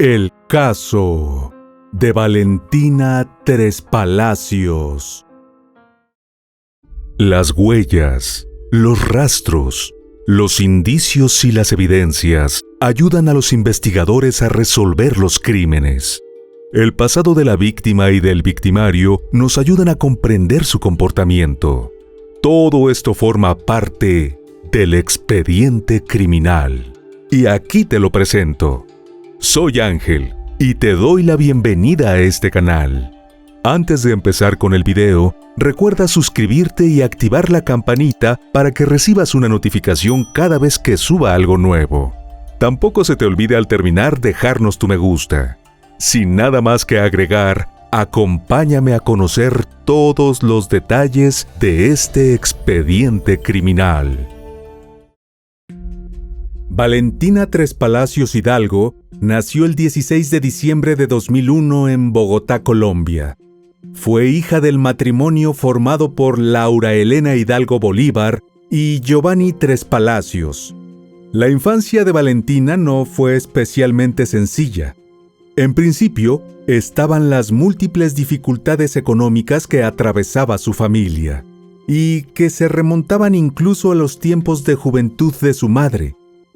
El caso de Valentina Tres Palacios. Las huellas, los rastros, los indicios y las evidencias ayudan a los investigadores a resolver los crímenes. El pasado de la víctima y del victimario nos ayudan a comprender su comportamiento. Todo esto forma parte del expediente criminal. Y aquí te lo presento. Soy Ángel y te doy la bienvenida a este canal. Antes de empezar con el video, recuerda suscribirte y activar la campanita para que recibas una notificación cada vez que suba algo nuevo. Tampoco se te olvide al terminar dejarnos tu me gusta. Sin nada más que agregar, acompáñame a conocer todos los detalles de este expediente criminal. Valentina Tres Palacios Hidalgo nació el 16 de diciembre de 2001 en Bogotá, Colombia. Fue hija del matrimonio formado por Laura Elena Hidalgo Bolívar y Giovanni Tres Palacios. La infancia de Valentina no fue especialmente sencilla. En principio, estaban las múltiples dificultades económicas que atravesaba su familia, y que se remontaban incluso a los tiempos de juventud de su madre,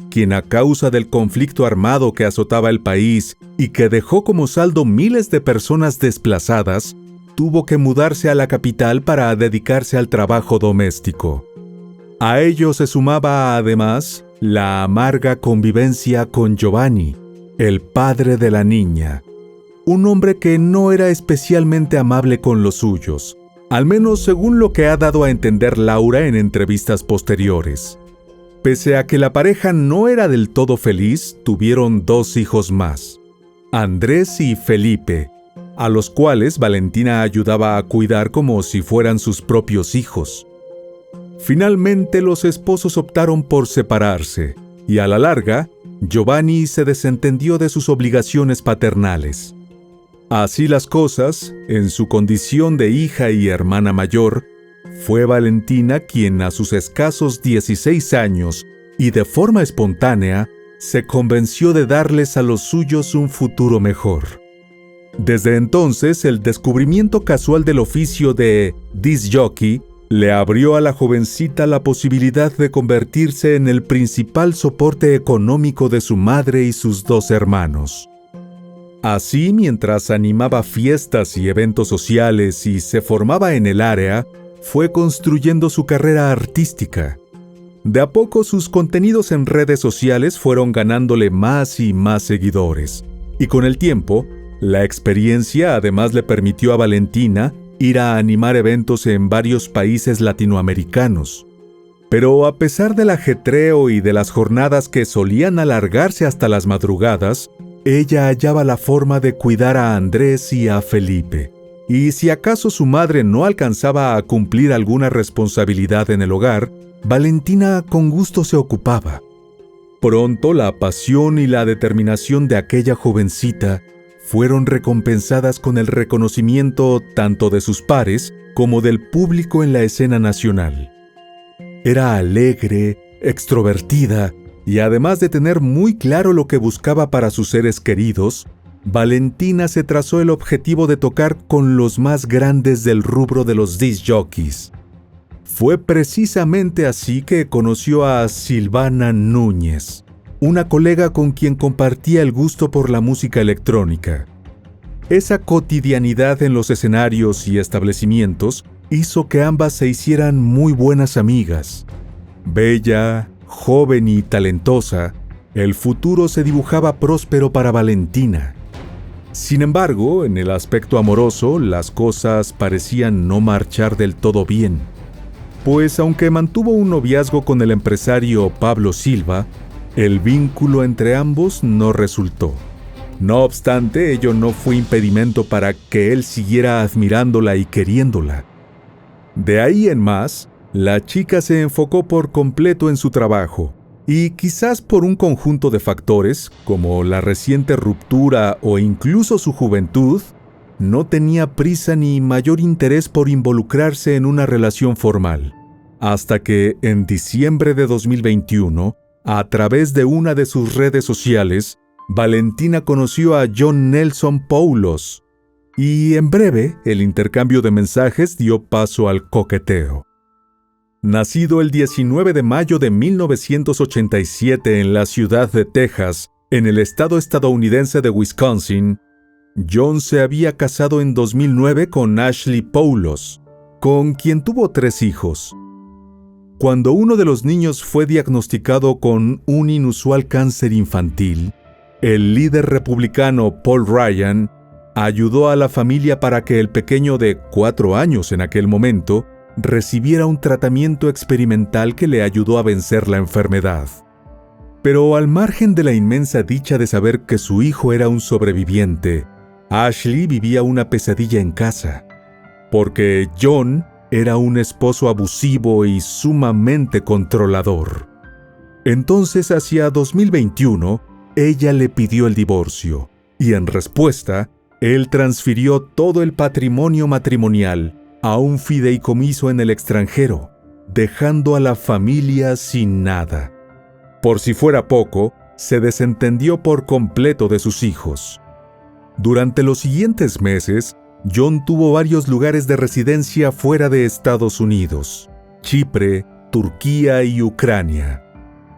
quien a causa del conflicto armado que azotaba el país y que dejó como saldo miles de personas desplazadas, tuvo que mudarse a la capital para dedicarse al trabajo doméstico. A ello se sumaba además la amarga convivencia con Giovanni, el padre de la niña, un hombre que no era especialmente amable con los suyos, al menos según lo que ha dado a entender Laura en entrevistas posteriores. Pese a que la pareja no era del todo feliz, tuvieron 2 hijos más, Andrés y Felipe, a los cuales Valentina ayudaba a cuidar como si fueran sus propios hijos. Finalmente los esposos optaron por separarse, y a la larga, Giovanni se desentendió de sus obligaciones paternales. Así las cosas, en su condición de hija y hermana mayor, fue Valentina quien a sus escasos 16 años y de forma espontánea se convenció de darles a los suyos un futuro mejor. Desde entonces, el descubrimiento casual del oficio de disc jockey le abrió a la jovencita la posibilidad de convertirse en el principal soporte económico de su madre y sus 2 hermanos. Así, mientras animaba fiestas y eventos sociales y se formaba en el área, fue construyendo su carrera artística. De a poco sus contenidos en redes sociales fueron ganándole más y más seguidores, y con el tiempo, la experiencia además le permitió a Valentina ir a animar eventos en varios países latinoamericanos. Pero a pesar del ajetreo y de las jornadas que solían alargarse hasta las madrugadas, ella hallaba la forma de cuidar a Andrés y a Felipe. Y si acaso su madre no alcanzaba a cumplir alguna responsabilidad en el hogar, Valentina con gusto se ocupaba. Pronto la pasión y la determinación de aquella jovencita fueron recompensadas con el reconocimiento tanto de sus pares como del público en la escena nacional. Era alegre, extrovertida y además de tener muy claro lo que buscaba para sus seres queridos, Valentina se trazó el objetivo de tocar con los más grandes del rubro de los disc jockeys. Fue precisamente así que conoció a Silvana Núñez, una colega con quien compartía el gusto por la música electrónica. Esa cotidianidad en los escenarios y establecimientos hizo que ambas se hicieran muy buenas amigas. Bella, joven y talentosa, el futuro se dibujaba próspero para Valentina. Sin embargo, en el aspecto amoroso, las cosas parecían no marchar del todo bien. Pues aunque mantuvo un noviazgo con el empresario Pablo Silva, el vínculo entre ambos no resultó. No obstante, ello no fue impedimento para que él siguiera admirándola y queriéndola. De ahí en más, la chica se enfocó por completo en su trabajo, y quizás por un conjunto de factores, como la reciente ruptura o incluso su juventud, no tenía prisa ni mayor interés por involucrarse en una relación formal, hasta que, en diciembre de 2021, a través de una de sus redes sociales, Valentina conoció a John Nelson Poulos, y en breve el intercambio de mensajes dio paso al coqueteo. Nacido el 19 de mayo de 1987 en la ciudad de Texas, en el estado estadounidense de Wisconsin, John se había casado en 2009 con Ashley Poulos, con quien tuvo 3 hijos. Cuando uno de los niños fue diagnosticado con un inusual cáncer infantil, el líder republicano Paul Ryan ayudó a la familia para que el pequeño de 4 años en aquel momento recibiera un tratamiento experimental que le ayudó a vencer la enfermedad. Pero al margen de la inmensa dicha de saber que su hijo era un sobreviviente, Ashley vivía una pesadilla en casa, porque John era un esposo abusivo y sumamente controlador. Entonces, hacia 2021, ella le pidió el divorcio, y en respuesta, él transfirió todo el patrimonio matrimonial a un fideicomiso en el extranjero, dejando a la familia sin nada. Por si fuera poco, se desentendió por completo de sus hijos. Durante los siguientes meses, John tuvo varios lugares de residencia fuera de Estados Unidos: Chipre, Turquía y Ucrania.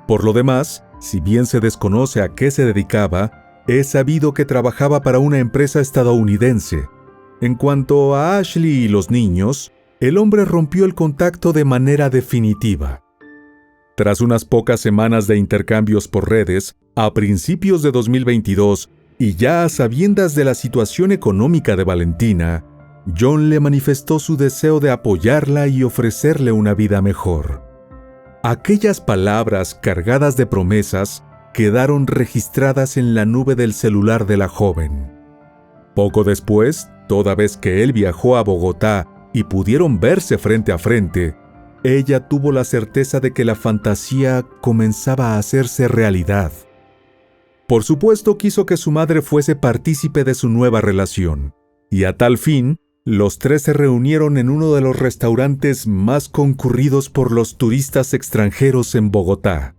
Por lo demás, si bien se desconoce a qué se dedicaba, es sabido que trabajaba para una empresa estadounidense. En cuanto a Ashley y los niños, el hombre rompió el contacto de manera definitiva. Tras unas pocas semanas de intercambios por redes, a principios de 2022, y ya a sabiendas de la situación económica de Valentina, John le manifestó su deseo de apoyarla y ofrecerle una vida mejor. Aquellas palabras cargadas de promesas quedaron registradas en la nube del celular de la joven. Poco después, toda vez que él viajó a Bogotá y pudieron verse frente a frente, ella tuvo la certeza de que la fantasía comenzaba a hacerse realidad. Por supuesto, quiso que su madre fuese partícipe de su nueva relación, y a tal fin, los 3 se reunieron en uno de los restaurantes más concurridos por los turistas extranjeros en Bogotá.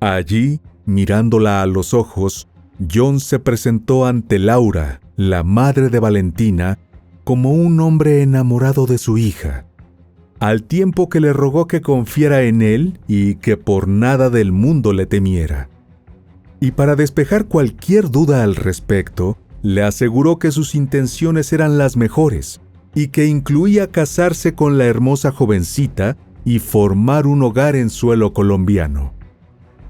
Allí, mirándola a los ojos, John se presentó ante Laura, la madre de Valentina, como un hombre enamorado de su hija, al tiempo que le rogó que confiara en él y que por nada del mundo le temiera. Y para despejar cualquier duda al respecto, le aseguró que sus intenciones eran las mejores y que incluía casarse con la hermosa jovencita y formar un hogar en suelo colombiano.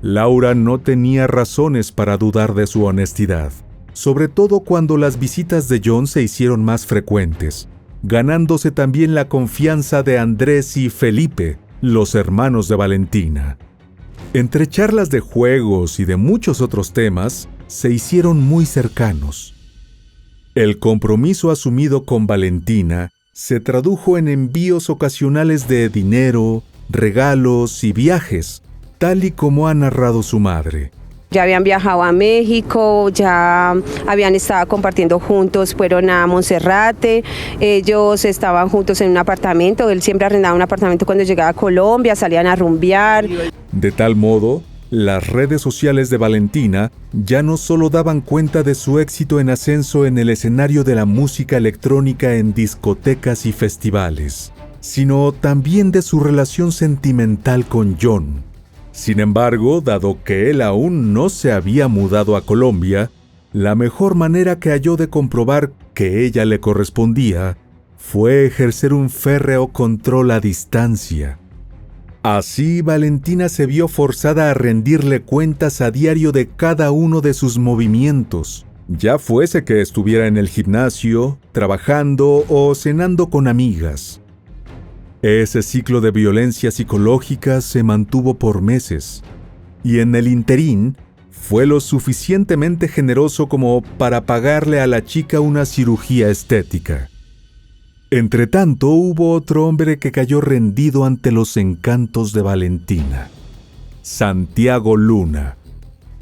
Laura no tenía razones para dudar de su honestidad, sobre todo cuando las visitas de John se hicieron más frecuentes, ganándose también la confianza de Andrés y Felipe, los hermanos de Valentina. Entre charlas de juegos y de muchos otros temas, se hicieron muy cercanos. El compromiso asumido con Valentina se tradujo en envíos ocasionales de dinero, regalos y viajes, tal y como ha narrado su madre. Ya habían viajado a México, ya habían estado compartiendo juntos, fueron a Monserrate, ellos estaban juntos en un apartamento, él siempre arrendaba un apartamento cuando llegaba a Colombia, salían a rumbear. De tal modo, las redes sociales de Valentina ya no solo daban cuenta de su éxito en ascenso en el escenario de la música electrónica en discotecas y festivales, sino también de su relación sentimental con John. Sin embargo, dado que él aún no se había mudado a Colombia, la mejor manera que halló de comprobar que ella le correspondía fue ejercer un férreo control a distancia. Así, Valentina se vio forzada a rendirle cuentas a diario de cada uno de sus movimientos, ya fuese que estuviera en el gimnasio, trabajando o cenando con amigas. Ese ciclo de violencia psicológica se mantuvo por meses, y en el interín fue lo suficientemente generoso como para pagarle a la chica una cirugía estética. Entretanto, hubo otro hombre que cayó rendido ante los encantos de Valentina: Santiago Luna.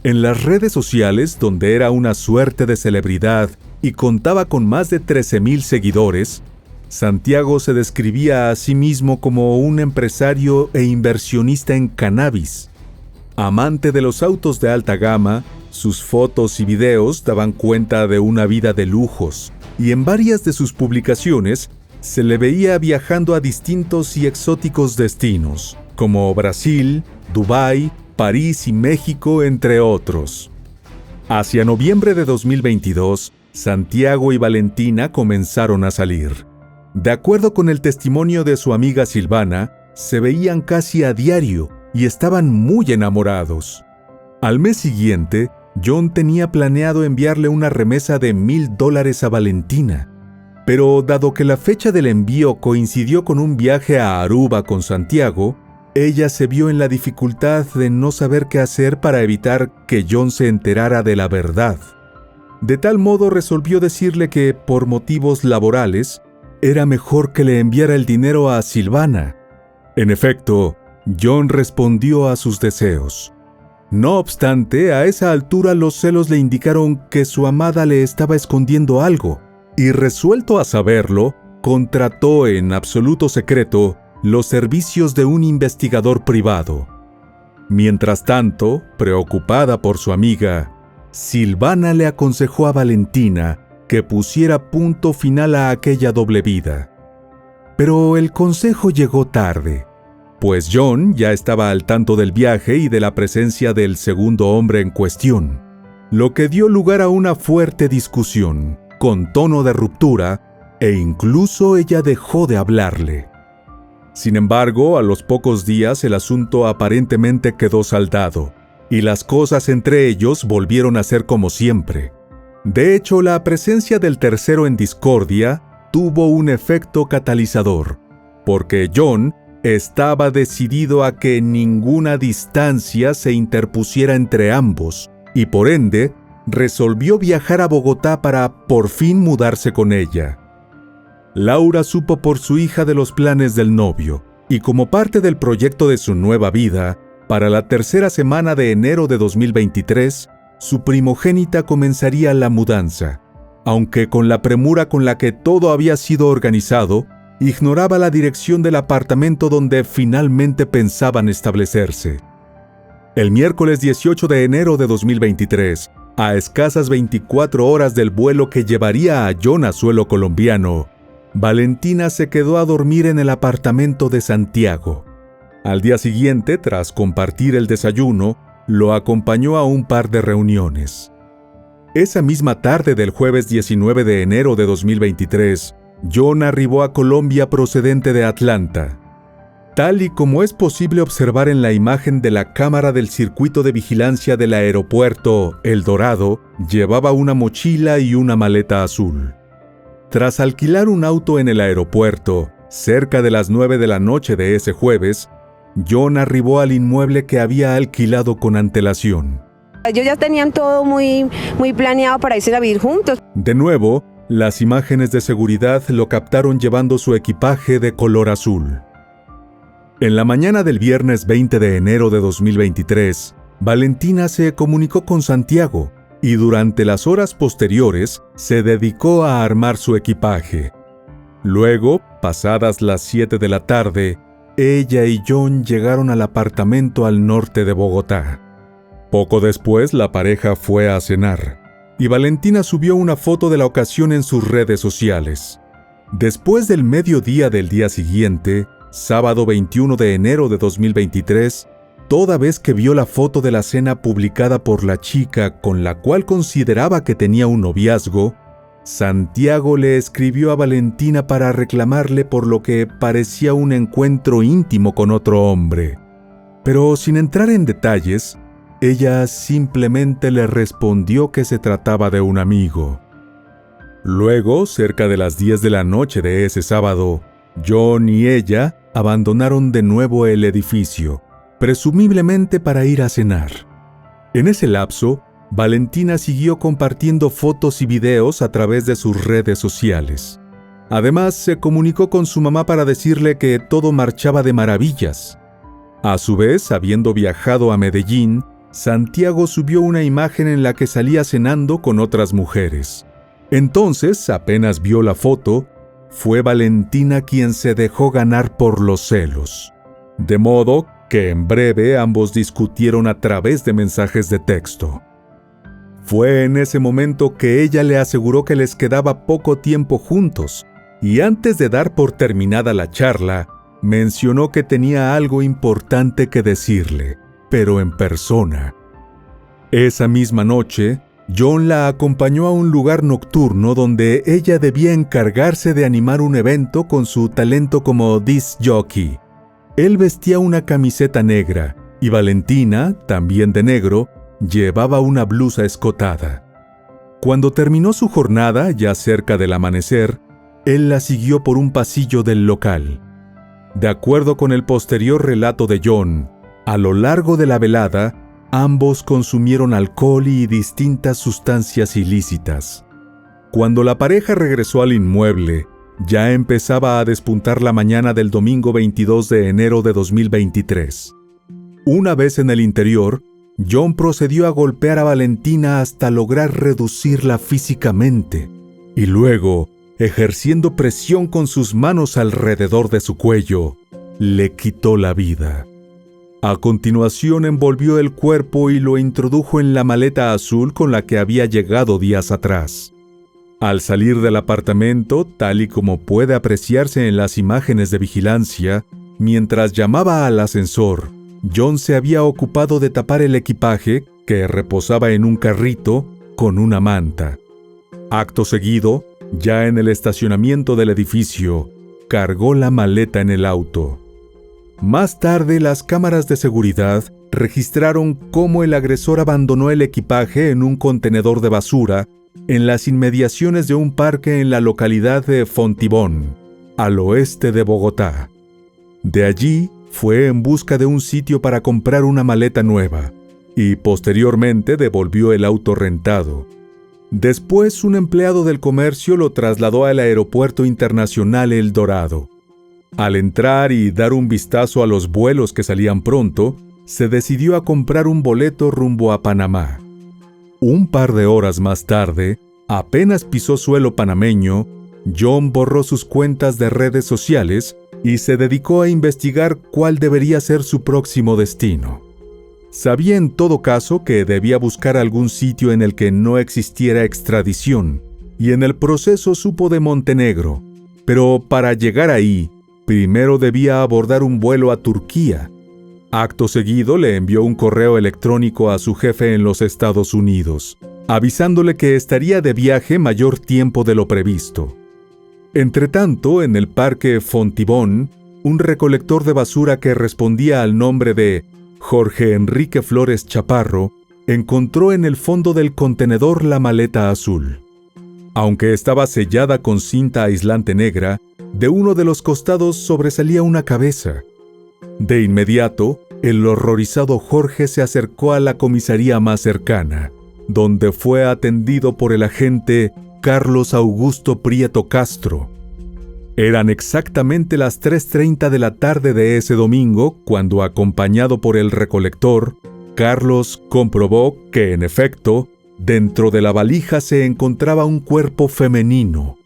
En las redes sociales, donde era una suerte de celebridad y contaba con más de 13,000 seguidores, Santiago se describía a sí mismo como un empresario e inversionista en cannabis, amante de los autos de alta gama, Sus fotos y videos daban cuenta de una vida de lujos, y en varias de sus publicaciones se le veía viajando a distintos y exóticos destinos, como Brasil, Dubái, París y México, entre otros. Hacia noviembre de 2022, Santiago y Valentina comenzaron a salir. De acuerdo con el testimonio de su amiga Silvana, se veían casi a diario y estaban muy enamorados. Al mes siguiente, John tenía planeado enviarle una remesa de $1,000 a Valentina, pero dado que la fecha del envío coincidió con un viaje a Aruba con Santiago, ella se vio en la dificultad de no saber qué hacer para evitar que John se enterara de la verdad. De tal modo resolvió decirle que, por motivos laborales, era mejor que le enviara el dinero a Silvana. En efecto, John respondió a sus deseos. No obstante, a esa altura los celos le indicaron que su amada le estaba escondiendo algo, y resuelto a saberlo, contrató en absoluto secreto los servicios de un investigador privado. Mientras tanto, preocupada por su amiga, Silvana le aconsejó a Valentina que pusiera punto final a aquella doble vida. Pero el consejo llegó tarde, pues John ya estaba al tanto del viaje y de la presencia del segundo hombre en cuestión, lo que dio lugar a una fuerte discusión, con tono de ruptura, e incluso ella dejó de hablarle. Sin embargo, a los pocos días el asunto aparentemente quedó saldado, y las cosas entre ellos volvieron a ser como siempre. De hecho, la presencia del tercero en discordia tuvo un efecto catalizador, porque John estaba decidido a que ninguna distancia se interpusiera entre ambos, y por ende, resolvió viajar a Bogotá para por fin mudarse con ella. Laura supo por su hija de los planes del novio, y como parte del proyecto de su nueva vida, para la tercera semana de enero de 2023, su primogénita comenzaría la mudanza, aunque con la premura con la que todo había sido organizado, ignoraba la dirección del apartamento donde finalmente pensaban establecerse. El miércoles 18 de enero de 2023, a escasas 24 horas del vuelo que llevaría a John a suelo colombiano, Valentina se quedó a dormir en el apartamento de Santiago. Al día siguiente, tras compartir el desayuno, lo acompañó a un par de reuniones. Esa misma tarde del jueves 19 de enero de 2023, John arribó a Colombia procedente de Atlanta. Tal y como es posible observar en la imagen de la cámara del circuito de vigilancia del aeropuerto El Dorado, llevaba una mochila y una maleta azul. Tras alquilar un auto en el aeropuerto, cerca de las 9 de la noche de ese jueves, John arribó al inmueble que había alquilado con antelación. Ellos ya tenían todo muy planeado para irse a vivir juntos. De nuevo, las imágenes de seguridad lo captaron llevando su equipaje de color azul. En la mañana del viernes 20 de enero de 2023, Valentina se comunicó con Santiago y durante las horas posteriores se dedicó a armar su equipaje. Luego, pasadas las 7 de la tarde, ella y John llegaron al apartamento al norte de Bogotá. Poco después, la pareja fue a cenar, y Valentina subió una foto de la ocasión en sus redes sociales. Después del mediodía del día siguiente, sábado 21 de enero de 2023, toda vez que vio la foto de la cena publicada por la chica con la cual consideraba que tenía un noviazgo, Santiago le escribió a Valentina para reclamarle por lo que parecía un encuentro íntimo con otro hombre. Pero sin entrar en detalles, ella simplemente le respondió que se trataba de un amigo. Luego, cerca de las 10 de la noche de ese sábado, John y ella abandonaron de nuevo el edificio, presumiblemente para ir a cenar. En ese lapso, Valentina siguió compartiendo fotos y videos a través de sus redes sociales. Además, se comunicó con su mamá para decirle que todo marchaba de maravillas. A su vez, habiendo viajado a Medellín, Santiago subió una imagen en la que salía cenando con otras mujeres. Entonces, apenas vio la foto, fue Valentina quien se dejó ganar por los celos. De modo que en breve ambos discutieron a través de mensajes de texto. Fue en ese momento que ella le aseguró que les quedaba poco tiempo juntos, y antes de dar por terminada la charla, mencionó que tenía algo importante que decirle, pero en persona. Esa misma noche, John la acompañó a un lugar nocturno donde ella debía encargarse de animar un evento con su talento como disc jockey. Él vestía una camiseta negra y Valentina, también de negro, llevaba una blusa escotada. Cuando terminó su jornada, ya cerca del amanecer, él la siguió por un pasillo del local. De acuerdo con el posterior relato de John, a lo largo de la velada, ambos consumieron alcohol y distintas sustancias ilícitas. Cuando la pareja regresó al inmueble, ya empezaba a despuntar la mañana del domingo 22 de enero de 2023. Una vez en el interior, John procedió a golpear a Valentina hasta lograr reducirla físicamente, y luego, ejerciendo presión con sus manos alrededor de su cuello, le quitó la vida. A continuación envolvió el cuerpo y lo introdujo en la maleta azul con la que había llegado días atrás. Al salir del apartamento, tal y como puede apreciarse en las imágenes de vigilancia, mientras llamaba al ascensor, John se había ocupado de tapar el equipaje, que reposaba en un carrito, con una manta. Acto seguido, ya en el estacionamiento del edificio, cargó la maleta en el auto. Más tarde, las cámaras de seguridad registraron cómo el agresor abandonó el equipaje en un contenedor de basura en las inmediaciones de un parque en la localidad de Fontibón, al oeste de Bogotá. De allí, fue en busca de un sitio para comprar una maleta nueva y posteriormente devolvió el auto rentado. Después, un empleado del comercio lo trasladó al Aeropuerto Internacional El Dorado. Al entrar y dar un vistazo a los vuelos que salían pronto, se decidió a comprar un boleto rumbo a Panamá. Un par de horas más tarde, apenas pisó suelo panameño, John borró sus cuentas de redes sociales y se dedicó a investigar cuál debería ser su próximo destino. Sabía en todo caso que debía buscar algún sitio en el que no existiera extradición, y en el proceso supo de Montenegro, pero para llegar ahí, primero debía abordar un vuelo a Turquía. Acto seguido le envió un correo electrónico a su jefe en los Estados Unidos, avisándole que estaría de viaje mayor tiempo de lo previsto. Entretanto, en el parque Fontibón, un recolector de basura que respondía al nombre de Jorge Enrique Flores Chaparro encontró en el fondo del contenedor la maleta azul. Aunque estaba sellada con cinta aislante negra, de uno de los costados sobresalía una cabeza. De inmediato, el horrorizado Jorge se acercó a la comisaría más cercana, donde fue atendido por el agente Carlos Augusto Prieto Castro. Eran exactamente las 3:30 de la tarde de ese domingo cuando, acompañado por el recolector, Carlos comprobó que, en efecto, dentro de la valija se encontraba un cuerpo femenino.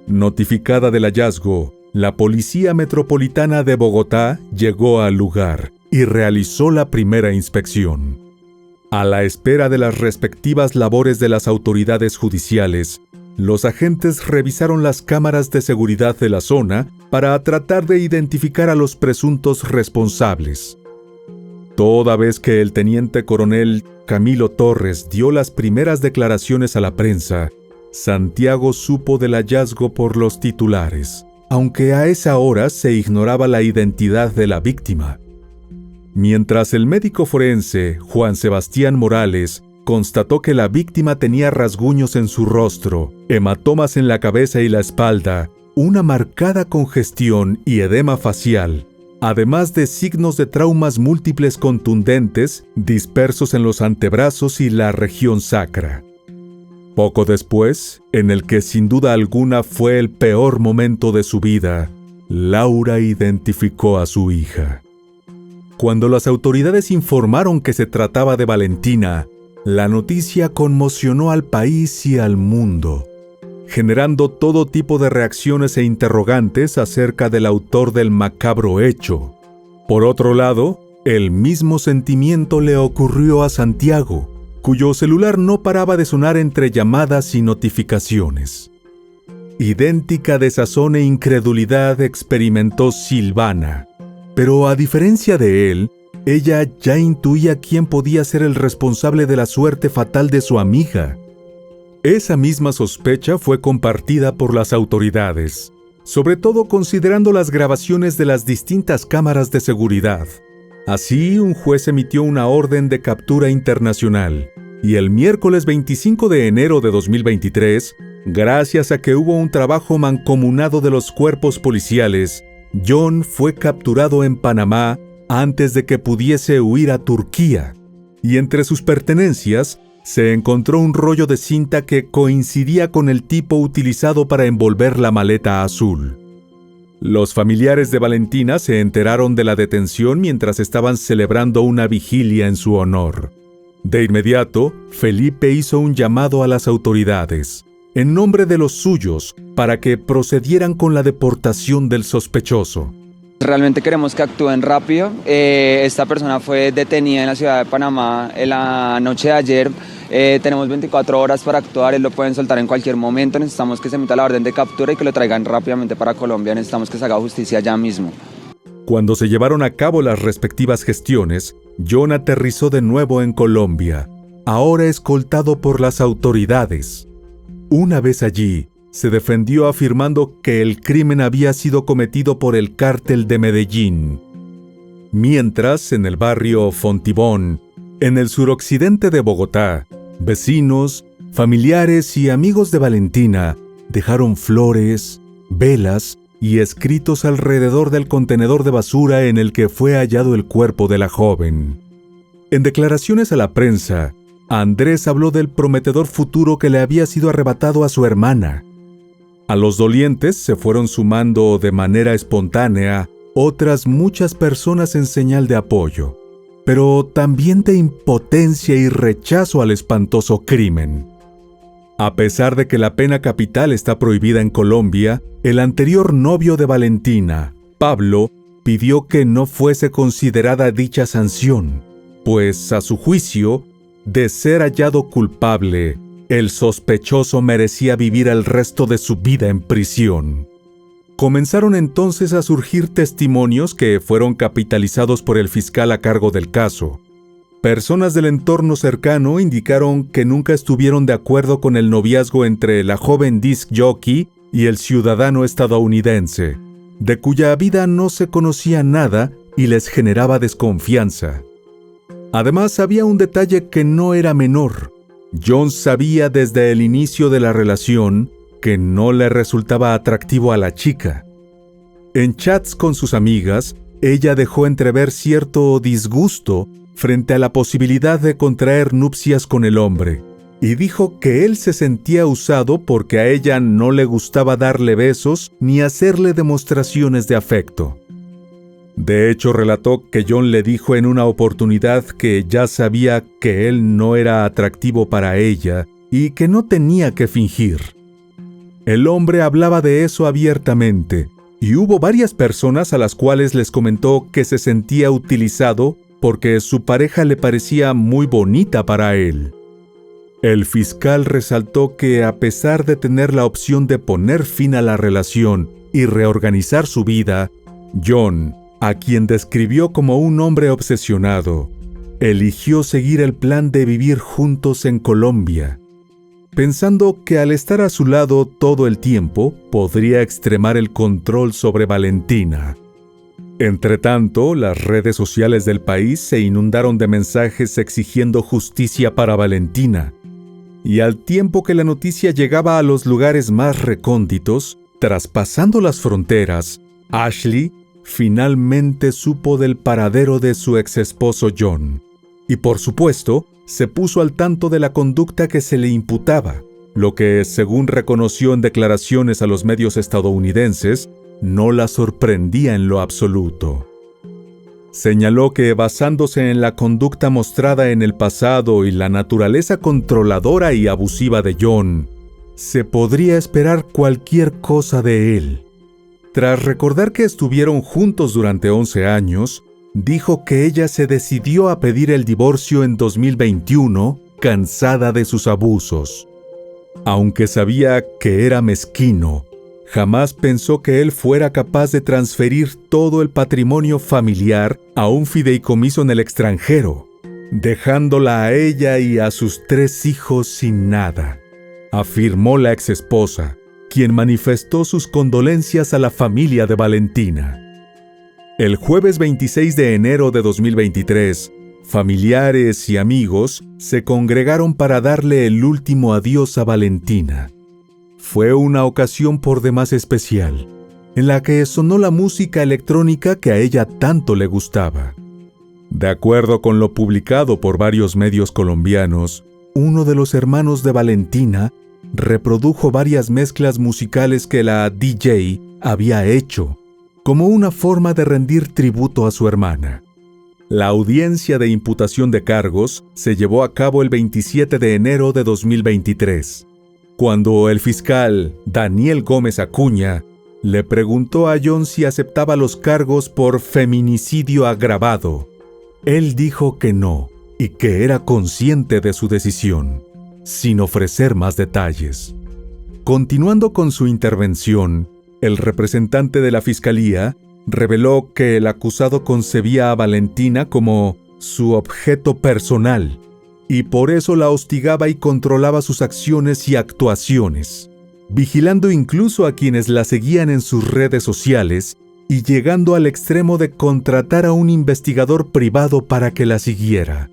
Notificada del hallazgo, la Policía Metropolitana de Bogotá llegó al lugar y realizó la primera inspección. A la espera de las respectivas labores de las autoridades judiciales, los agentes revisaron las cámaras de seguridad de la zona para tratar de identificar a los presuntos responsables. Toda vez que el teniente coronel Camilo Torres dio las primeras declaraciones a la prensa, Santiago supo del hallazgo por los titulares, aunque a esa hora se ignoraba la identidad de la víctima. Mientras el médico forense Juan Sebastián Morales constató que la víctima tenía rasguños en su rostro, hematomas en la cabeza y la espalda, una marcada congestión y edema facial, además de signos de traumas múltiples contundentes dispersos en los antebrazos y la región sacra. Poco después, en el que sin duda alguna fue el peor momento de su vida, Laura identificó a su hija. Cuando las autoridades informaron que se trataba de Valentina, la noticia conmocionó al país y al mundo, generando todo tipo de reacciones e interrogantes acerca del autor del macabro hecho. Por otro lado, el mismo sentimiento le ocurrió a Santiago, cuyo celular no paraba de sonar entre llamadas y notificaciones. Idéntica desazón e incredulidad experimentó Silvana, pero a diferencia de él, ella ya intuía quién podía ser el responsable de la suerte fatal de su amiga. Esa misma sospecha fue compartida por las autoridades, sobre todo considerando las grabaciones de las distintas cámaras de seguridad. Así, un juez emitió una orden de captura internacional, y el miércoles 25 de enero de 2023, gracias a que hubo un trabajo mancomunado de los cuerpos policiales, John fue capturado en Panamá antes de que pudiese huir a Turquía, y entre sus pertenencias se encontró un rollo de cinta que coincidía con el tipo utilizado para envolver la maleta azul. Los familiares de Valentina se enteraron de la detención mientras estaban celebrando una vigilia en su honor. De inmediato, Felipe hizo un llamado a las autoridades, en nombre de los suyos, para que procedieran con la deportación del sospechoso. Realmente queremos que actúen rápido. Esta persona fue detenida en la ciudad de Panamá en la noche de ayer. Tenemos 24 horas para actuar, él lo pueden soltar en cualquier momento. Necesitamos que se emita la orden de captura y que lo traigan rápidamente para Colombia. Necesitamos que se haga justicia ya mismo. Cuando se llevaron a cabo las respectivas gestiones, John aterrizó de nuevo en Colombia, ahora escoltado por las autoridades. Una vez allí, se defendió afirmando que el crimen había sido cometido por el cártel de Medellín. Mientras, en el barrio Fontibón, en el suroccidente de Bogotá, vecinos, familiares y amigos de Valentina dejaron flores, velas y escritos alrededor del contenedor de basura en el que fue hallado el cuerpo de la joven. En declaraciones a la prensa, Andrés habló del prometedor futuro que le había sido arrebatado a su hermana. A los dolientes se fueron sumando de manera espontánea otras muchas personas en señal de apoyo, pero también de impotencia y rechazo al espantoso crimen. A pesar de que la pena capital está prohibida en Colombia, el anterior novio de Valentina, Pablo, pidió que no fuese considerada dicha sanción, pues, a su juicio, de ser hallado culpable, el sospechoso merecía vivir el resto de su vida en prisión. Comenzaron entonces a surgir testimonios que fueron capitalizados por el fiscal a cargo del caso. Personas del entorno cercano indicaron que nunca estuvieron de acuerdo con el noviazgo entre la joven disc jockey y el ciudadano estadounidense, de cuya vida no se conocía nada y les generaba desconfianza. Además, había un detalle que no era menor. John sabía desde el inicio de la relación que no le resultaba atractivo a la chica. En chats con sus amigas, ella dejó entrever cierto disgusto frente a la posibilidad de contraer nupcias con el hombre, y dijo que él se sentía usado porque a ella no le gustaba darle besos ni hacerle demostraciones de afecto. De hecho, relató que John le dijo en una oportunidad que ya sabía que él no era atractivo para ella y que no tenía que fingir. El hombre hablaba de eso abiertamente, y hubo varias personas a las cuales les comentó que se sentía utilizado porque su pareja le parecía muy bonita para él. El fiscal resaltó que a pesar de tener la opción de poner fin a la relación y reorganizar su vida, John, a quien describió como un hombre obsesionado, eligió seguir el plan de vivir juntos en Colombia, pensando que al estar a su lado todo el tiempo podría extremar el control sobre Valentina. Entretanto, las redes sociales del país se inundaron de mensajes exigiendo justicia para Valentina, y al tiempo que la noticia llegaba a los lugares más recónditos, traspasando las fronteras, Ashley finalmente supo del paradero de su exesposo John, y por supuesto, se puso al tanto de la conducta que se le imputaba, lo que, según reconoció en declaraciones a los medios estadounidenses, no la sorprendía en lo absoluto. Señaló que, basándose en la conducta mostrada en el pasado y la naturaleza controladora y abusiva de John, se podría esperar cualquier cosa de él. Tras recordar que estuvieron juntos durante 11 años, dijo que ella se decidió a pedir el divorcio en 2021 cansada de sus abusos. Aunque sabía que era mezquino, jamás pensó que él fuera capaz de transferir todo el patrimonio familiar a un fideicomiso en el extranjero, dejándola a ella y a sus 3 hijos sin nada, afirmó la exesposa, quien manifestó sus condolencias a la familia de Valentina. El jueves 26 de enero de 2023, familiares y amigos se congregaron para darle el último adiós a Valentina. Fue una ocasión por demás especial, en la que sonó la música electrónica que a ella tanto le gustaba. De acuerdo con lo publicado por varios medios colombianos, uno de los hermanos de Valentina reprodujo varias mezclas musicales que la DJ había hecho, como una forma de rendir tributo a su hermana. La audiencia de imputación de cargos se llevó a cabo el 27 de enero de 2023, cuando el fiscal Daniel Gómez Acuña le preguntó a John si aceptaba los cargos por feminicidio agravado. Él dijo que no y que era consciente de su decisión, sin ofrecer más detalles. Continuando con su intervención, el representante de la fiscalía reveló que el acusado concebía a Valentina como su objeto personal y por eso la hostigaba y controlaba sus acciones y actuaciones, vigilando incluso a quienes la seguían en sus redes sociales y llegando al extremo de contratar a un investigador privado para que la siguiera.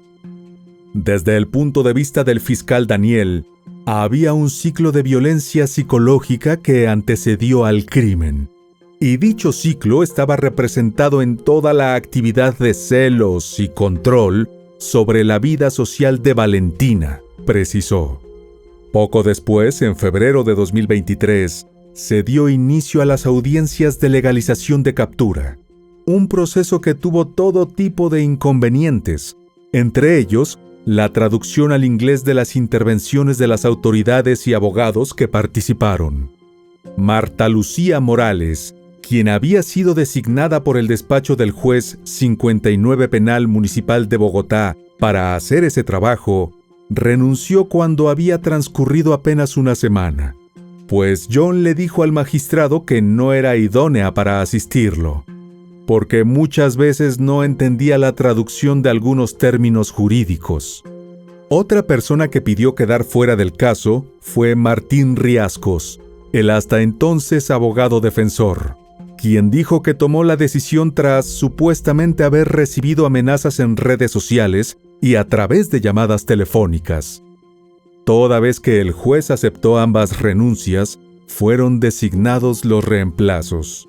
Desde el punto de vista del fiscal Daniel, había un ciclo de violencia psicológica que antecedió al crimen, y dicho ciclo estaba representado en toda la actividad de celos y control sobre la vida social de Valentina, precisó. Poco después, en febrero de 2023, se dio inicio a las audiencias de legalización de captura, un proceso que tuvo todo tipo de inconvenientes, entre ellos la traducción al inglés de las intervenciones de las autoridades y abogados que participaron. Marta Lucía Morales, quien había sido designada por el despacho del juez 59 Penal Municipal de Bogotá para hacer ese trabajo, renunció cuando había transcurrido apenas una semana, pues John le dijo al magistrado que no era idónea para asistirlo, porque muchas veces no entendía la traducción de algunos términos jurídicos. Otra persona que pidió quedar fuera del caso fue Martín Riascos, el hasta entonces abogado defensor, quien dijo que tomó la decisión tras supuestamente haber recibido amenazas en redes sociales y a través de llamadas telefónicas. Toda vez que el juez aceptó ambas renuncias, fueron designados los reemplazos.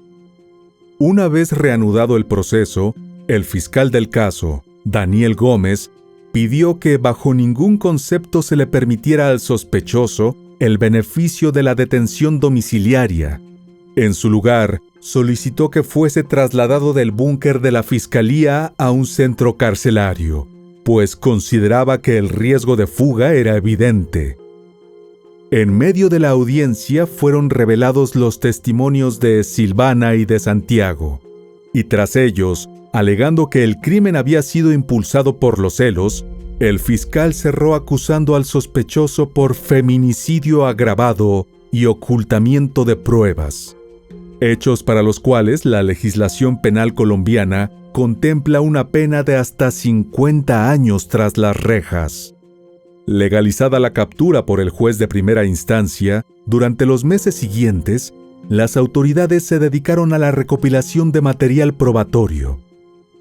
Una vez reanudado el proceso, el fiscal del caso, Daniel Gómez, pidió que bajo ningún concepto se le permitiera al sospechoso el beneficio de la detención domiciliaria. En su lugar, solicitó que fuese trasladado del búnker de la fiscalía a un centro carcelario, pues consideraba que el riesgo de fuga era evidente. En medio de la audiencia fueron revelados los testimonios de Silvana y de Santiago, y tras ellos, alegando que el crimen había sido impulsado por los celos, el fiscal cerró acusando al sospechoso por feminicidio agravado y ocultamiento de pruebas, hechos para los cuales la legislación penal colombiana contempla una pena de hasta 50 años tras las rejas. Legalizada la captura por el juez de primera instancia, durante los meses siguientes, las autoridades se dedicaron a la recopilación de material probatorio.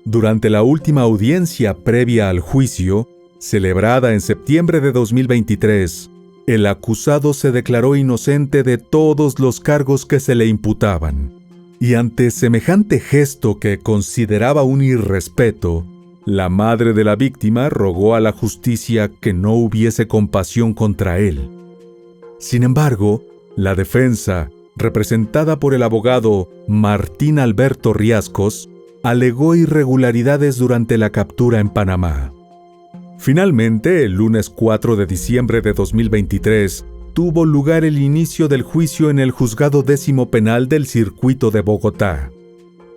Durante la última audiencia previa al juicio, celebrada en septiembre de 2023, el acusado se declaró inocente de todos los cargos que se le imputaban. Y ante semejante gesto que consideraba un irrespeto, la madre de la víctima rogó a la justicia que no hubiese compasión contra él. Sin embargo, la defensa, representada por el abogado Martín Alberto Riascos, alegó irregularidades durante la captura en Panamá. Finalmente, el lunes 4 de diciembre de 2023, tuvo lugar el inicio del juicio en el Juzgado 10º Penal del Circuito de Bogotá.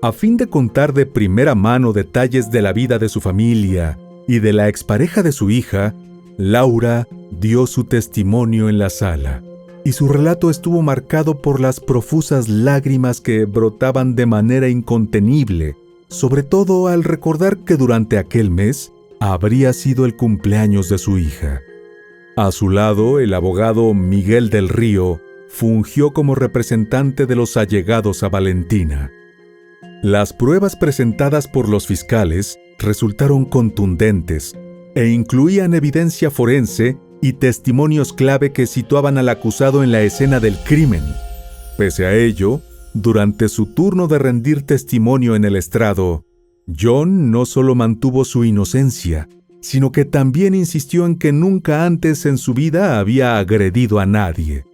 A fin de contar de primera mano detalles de la vida de su familia y de la expareja de su hija, Laura dio su testimonio en la sala, y su relato estuvo marcado por las profusas lágrimas que brotaban de manera incontenible, sobre todo al recordar que durante aquel mes habría sido el cumpleaños de su hija. A su lado, el abogado Miguel del Río fungió como representante de los allegados a Valentina. Las pruebas presentadas por los fiscales resultaron contundentes e incluían evidencia forense y testimonios clave que situaban al acusado en la escena del crimen. Pese a ello, durante su turno de rendir testimonio en el estrado, John no solo mantuvo su inocencia, sino que también insistió en que nunca antes en su vida había agredido a nadie.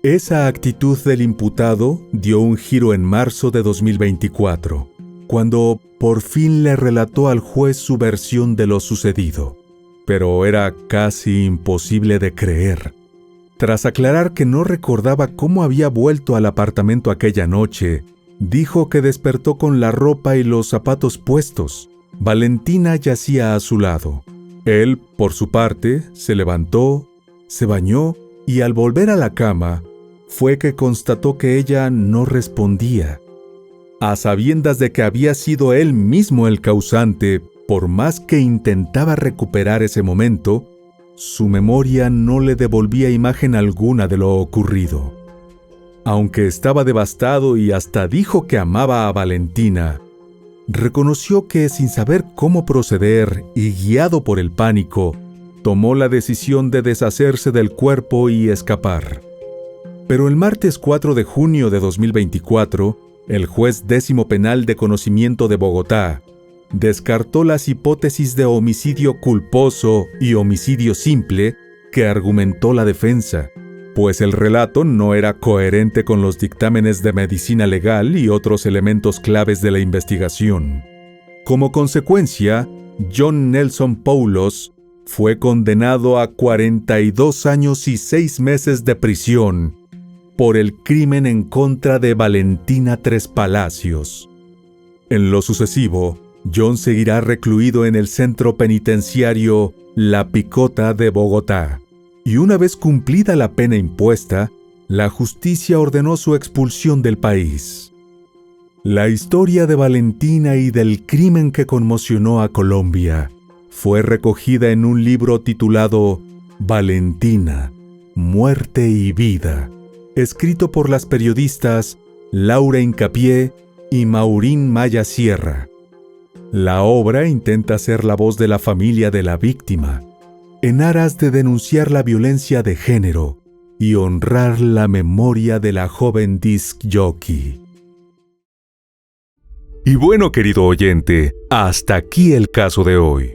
Esa actitud del imputado dio un giro en marzo de 2024, cuando por fin le relató al juez su versión de lo sucedido. Pero era casi imposible de creer. Tras aclarar que no recordaba cómo había vuelto al apartamento aquella noche, dijo que despertó con la ropa y los zapatos puestos. Valentina yacía a su lado. Él, por su parte, se levantó, se bañó y al volver a la cama, fue que constató que ella no respondía. A sabiendas de que había sido él mismo el causante, por más que intentaba recuperar ese momento, su memoria no le devolvía imagen alguna de lo ocurrido. Aunque estaba devastado y hasta dijo que amaba a Valentina, reconoció que sin saber cómo proceder y guiado por el pánico, tomó la decisión de deshacerse del cuerpo y escapar. Pero el martes 4 de junio de 2024, el juez 10º penal de conocimiento de Bogotá descartó las hipótesis de homicidio culposo y homicidio simple que argumentó la defensa, pues el relato no era coherente con los dictámenes de medicina legal y otros elementos claves de la investigación. Como consecuencia, John Nelson Poulos fue condenado a 42 años y 6 meses de prisión por el crimen en contra de Valentina Tres Palacios. En lo sucesivo, John seguirá recluido en el centro penitenciario La Picota de Bogotá, y una vez cumplida la pena impuesta, la justicia ordenó su expulsión del país. La historia de Valentina y del crimen que conmocionó a Colombia fue recogida en un libro titulado Valentina, Muerte y Vida, escrito por las periodistas Laura Hincapié y Maurín Maya Sierra. La obra intenta ser la voz de la familia de la víctima, en aras de denunciar la violencia de género y honrar la memoria de la joven disc jockey. Y bueno, querido oyente, hasta aquí el caso de hoy.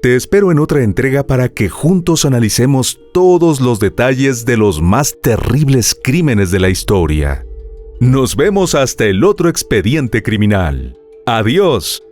Te espero en otra entrega para que juntos analicemos todos los detalles de los más terribles crímenes de la historia. Nos vemos hasta el otro expediente criminal. ¡Adiós!